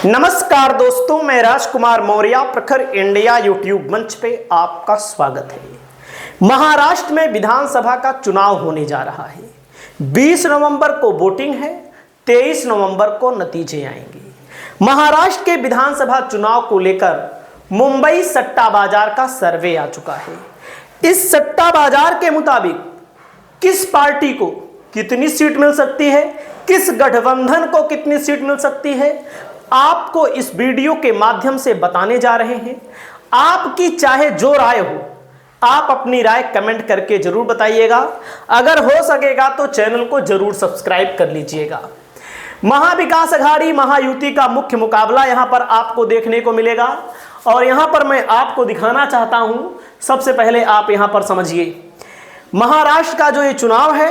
नमस्कार दोस्तों, मैं राजकुमार मौर्य प्रखर इंडिया यूट्यूब मंच पे आपका स्वागत है। महाराष्ट्र में विधानसभा का चुनाव होने जा रहा है। 20 नवंबर को वोटिंग है, 23 नवंबर को नतीजे आएंगे। महाराष्ट्र के विधानसभा चुनाव को लेकर मुंबई सट्टा बाजार का सर्वे आ चुका है। इस सट्टा बाजार के मुताबिक किस पार्टी को कितनी सीट मिल सकती है, किस गठबंधन को कितनी सीट मिल सकती है, आपको इस वीडियो के माध्यम से बताने जा रहे हैं। आपकी चाहे जो राय हो, आप अपनी राय कमेंट करके जरूर बताइएगा। अगर हो सकेगा तो चैनल को जरूर सब्सक्राइब कर लीजिएगा। महाविकास अघाड़ी महायुति का मुख्य मुकाबला यहां पर आपको देखने को मिलेगा और यहां पर मैं आपको दिखाना चाहता हूं। सबसे पहले आप यहां पर समझिए, महाराष्ट्र का जो ये चुनाव है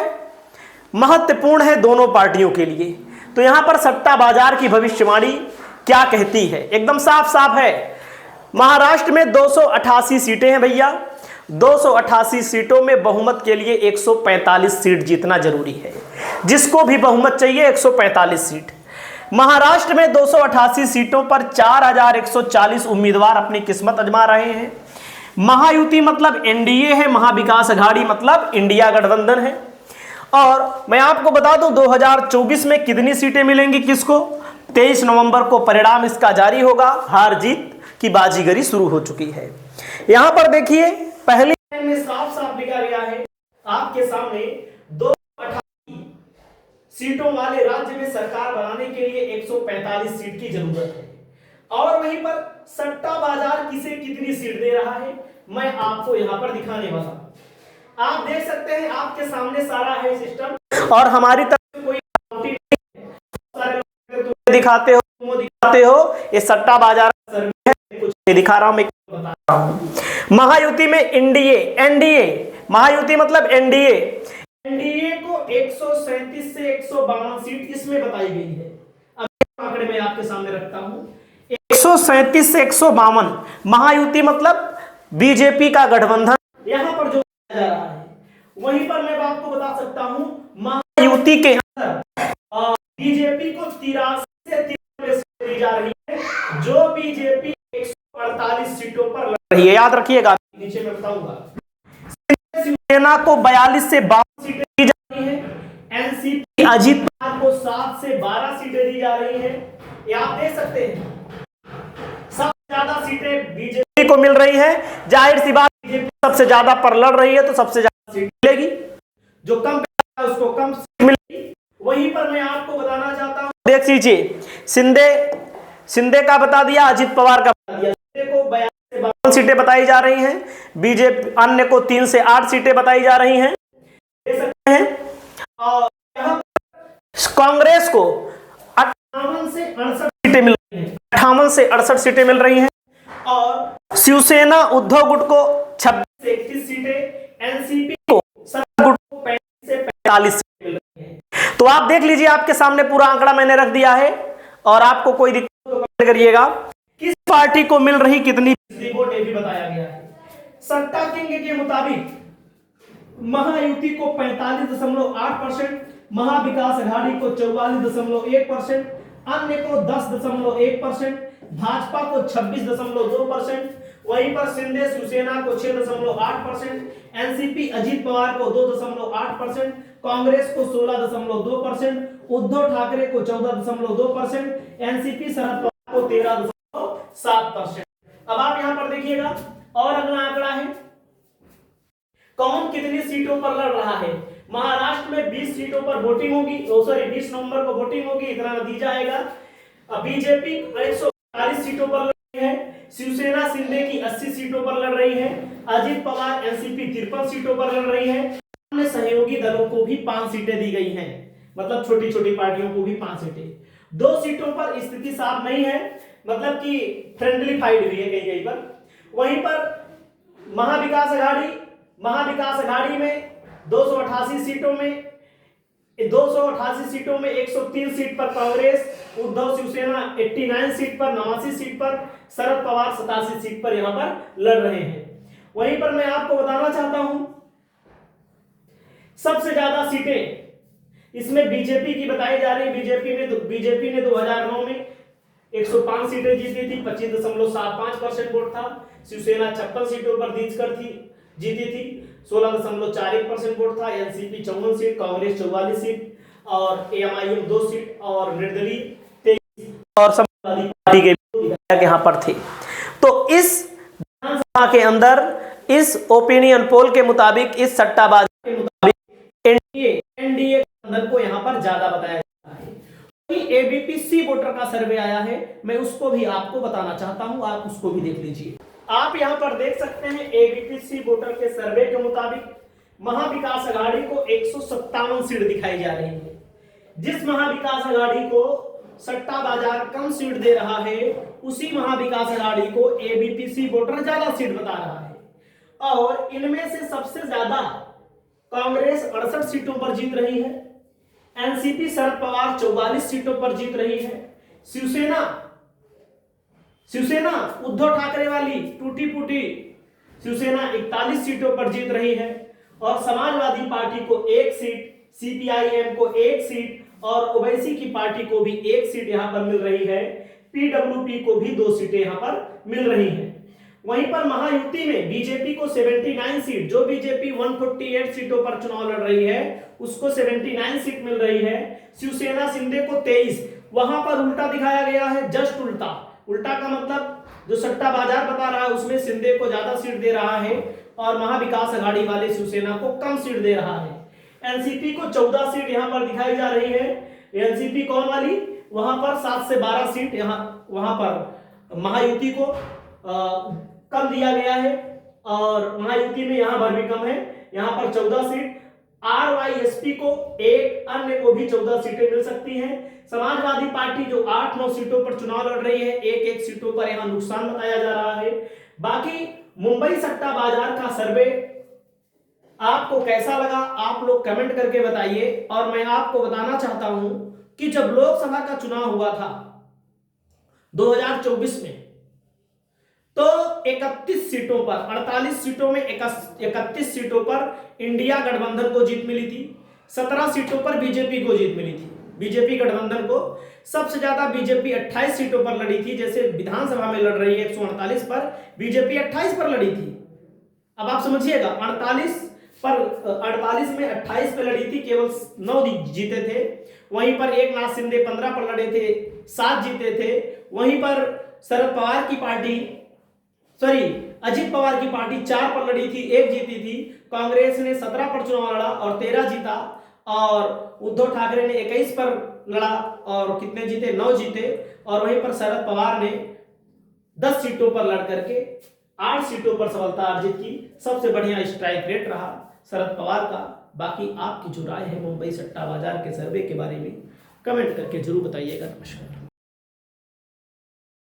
महत्वपूर्ण है दोनों पार्टियों के लिए। तो यहां पर सट्टा बाजार की भविष्यवाणी क्या कहती है, एकदम साफ साफ है। महाराष्ट्र में 288 सीटें हैं भैया। 288 सीटों में बहुमत के लिए 145 सीट जीतना जरूरी है। जिसको भी बहुमत चाहिए 145 सीट। महाराष्ट्र में 288 सीटों पर 4140 उम्मीदवार अपनी किस्मत आजमा रहे हैं। महायुति मतलब एनडीए है, महाविकास अघाड़ी मतलब इंडिया गठबंधन है। और मैं आपको बता दूं 2024 में कितनी सीटें मिलेंगी किसको। 23 नवंबर को परिणाम इसका जारी होगा। हार जीत की बाजीगरी शुरू हो चुकी है। यहां पर देखिए, पहली लाइन में साफ साफ लिखा गया है आपके सामने 288 सीटों वाले राज्य में सरकार बनाने के लिए 145 सीट की जरूरत है। और वहीं पर सट्टा बाजार किसे कितनी सीट दे रहा है मैं आपको यहां पर दिखाने वाला हूं। आप देख सकते हैं, आपके सामने सारा है सिस्टम और हमारी तरफ से कोई दिखाते हो ये सट्टा बाजार सर्वे है, कुछ नहीं दिखा रहा हूं, मैं बता रहा हूं। महायुति में एनडीए महायुति मतलब एनडीए को 137 से 152 सीट इसमें बताई गई है। अब आंकड़े में आपके सामने रखता हूं, 137 से 152 महायुति मतलब बीजेपी का गठबंधन यहां पर जो जा रहा है। वहीं पर मैं आपको बता सकता हूं महायुति के अंदर बीजेपी को 83 से 93 सीटें दी जा रही है, जो बीजेपी 148 सीटों पर लड़ रही है। याद रखिएगा, नीचे मैं बताऊंगा। शिवसेना को 42 से 52 सीटें दी जा रही है। एनसीपी अजीत पवार को 7 से 12 सीटें दी जा रही है। ये आप देख सकते हैं, सबसे ज्यादा सीटें बीजेपी को मिल रही है। जाहिर सी बात, बीजेपी सबसे ज्यादा पर लड़ रही है तो सबसे ज्यादा सीट मिलेगी। जो कम है उसको कम सीट मिलेगी। वहीं पर मैं आपको बताना चाहता हूं, देख लीजिए, शिंदे का बता दिया, अजीत पवार का बता दिया। शिंदे को 42 से 52 सीटें बताई जा रही हैं, बीजेपी अन्य को 3 से 8 सीटें बताई जा रही हैं, देख सकते हैं। और यहां कांग्रेस को 58 से 68 सीटें मिल रही हैं, 58 से 68 सीटें मिल रही हैं। और शिवसेना उद्धव गुट को 26 से 31 सीटें, एनसीपी को शरद गुट को 35 से 45 सीटें मिल रही हैं। तो आप देख लीजिए, आपके सामने पूरा आंकड़ा मैंने रख दिया है और आपको कोई दिक्कत तो कमेंट करिएगा। किस पार्टी को मिल रही कितनी वोट ये भी बताया गया है। सट्टा किंग के मुताबिक महायुति को 45.8%, महाविकास अघाड़ी को 44.1%, अन्य को 10.1%, भाजपा को 26.2%, वहीं पर शिंदे शिवसेना को 6.8%, एनसीपी अजीत पवार को 2.8%, कांग्रेस को 16.2%, उद्धव ठाकरे को 14.2%, एनसीपी शरद पवार को 13.7%। अब आप यहां पर देखिएगा, और अगला आंकड़ा है कौन कितनी सीटों पर लड़ रहा है। महाराष्ट्र में 20 सीटों पर वोटिंग होगी, 20 नवंबर को वोटिंग होगी, इतना नतीजा आएगा। बीजेपी 140 सीटों पर लड़ रही है, शिवसेना शिंदे की 80 सीटों पर लड़ रही है, अजीत पवार एनसीपी 53 सीटों पर लड़ रही है। अन्य सहयोगी दलों को भी 5 सीटें दी गई हैं, मतलब छोटी छोटी पार्टियों को भी 5 सीटें। 2 सीटों पर स्थिति साफ नहीं है, मतलब कि फ्रेंडली फाइट हुई है कहीं कहीं पर। वहीं पर महाविकास अघाड़ी में 288 सीटों में 103 सीट पर कांग्रेस, उद्धव शिवसेना 89 सीट पर, 89 सीट पर, शरद पवार 87 सीट पर यहां पर लड़ रहे हैं। वहीं पर मैं आपको बताना चाहता हूं, सबसे ज्यादा सीटें इसमें बीजेपी की बताई जा रही है। बीजेपी ने 2009 में 105 सीटें जीती थी, 25.75% वोट था। शिवसेना 56 सीटों पर जीती थी, 16.41% वोट था। एनसीपी 54 सीट, कांग्रेस 44 सीट और एएमआईएम 2 सीट और निर्दलीय 23 और समाजवादी पार्टी के विधायक यहाँ पर थे। तो इस विधानसभा के अंदर इस ओपिनियन पोल के मुताबिक, इस सट्टाबाजी के मुताबिक एनडीए गठबंधन को यहाँ पर ज्यादा बताया जाता है। एबीपी सी वोटर का सर्वे आया है, मैं उसको भी आपको बताना चाहता हूं, आप उसको भी देख लीजिए। आप यहां पर देख सकते हैं एबीपी सी वोटर के सर्वे के मुताबिक महाविकास अघाड़ी को 157 सीट दिखाई जा रही है। जिस महाविकास अघाड़ी को सट्टा बाजार कम सीट दे रहा है, उसी महाविकास अघाड़ी को एबीपी वोटर ज्यादा सीट बता रहा है। और इनमें से सबसे ज्यादा कांग्रेस 68 सीटों पर जीत रही है, एनसीपी शरद पवार 44 सीटों पर जीत रही है, शिवसेना उद्धव ठाकरे वाली टूटी फूटी शिवसेना 41 सीटों पर जीत रही है और समाजवादी पार्टी को 1 सीट, सीपीआईएम को 1 सीट और ओवैसी की पार्टी को भी 1 सीट यहां पर मिल रही है। पीडब्ल्यूपी को भी 2 सीटें यहां पर मिल रही हैं। वहीं पर महायुति में बीजेपी को 79 सीट, जो बीजेपी 148 सीटों पर चुनाव लड़ रही है उसको 79 सीट मिल रही है। शिवसेना शिंदे को 23, वहां पर उल्टा दिखाया गया है, जस्ट उल्टा का मतलब जो सट्टा बाजार बता रहा है उसमें शिंदे को ज्यादा सीट दे रहा है और महाविकास अघाड़ी वाले शिवसेना को कम सीट दे रहा है। एनसीपी को 14 सीट यहां पर दिखाई जा रही है। एनसीपी कौन वाली? वहां पर 7 से 12 सीट वहां पर महायुति को कम दिया गया है और महायुति में यहां पर भी कम है, यहां पर 14 सीट। आरवाईएसपी को 1, अन्य को भी 14 सीटें मिल सकती हैं। समाजवादी पार्टी जो 8-9 सीटों पर चुनाव लड़ रही है, 1-1 सीटों पर यहां नुकसान बताया जा रहा है। बाकी मुंबई सट्टा बाजार का सर्वे आपको कैसा लगा आप लोग कमेंट करके बताइए। और मैं आपको बताना चाहता हूं कि जब लोकसभा का चुनाव हुआ था 2024 में, तो 31 सीटों पर, 48 सीटों में 31 सीटों पर इंडिया गठबंधन को जीत मिली थी, 17 सीटों पर बीजेपी को जीत मिली थी। बीजेपी गठबंधन को सबसे ज्यादा बीजेपी 28 सीटों पर लड़ी थी, जैसे विधानसभा में लड़ रही है 148 पर, बीजेपी 28 पर लड़ी थी। अब आप समझिएगा, 48 में 28 पे लड़ी थी, केवल 9 जीते थे। वहीं पर एकनाथ शिंदे 15 पर लड़े थे, 7 जीते थे। वहीं पर शरद पवार की पार्टी, अजित पवार की पार्टी 4 पर लड़ी थी, 1 जीती थी। कांग्रेस ने 17 पर चुनाव लड़ा और 13 जीता और उद्धव ठाकरे ने 21 पर लड़ा और कितने जीते? 9 जीते। और वहीं पर शरद पवार ने 10 सीटों पर लड़ करके 8 सीटों पर सफलता अर्जित की। सबसे बढ़िया स्ट्राइक रेट रहा शरद पवार का। बाकी आपकी जो राय है मुंबई सट्टा बाजार के सर्वे के बारे में कमेंट करके जरूर बताइएगा। नमस्कार।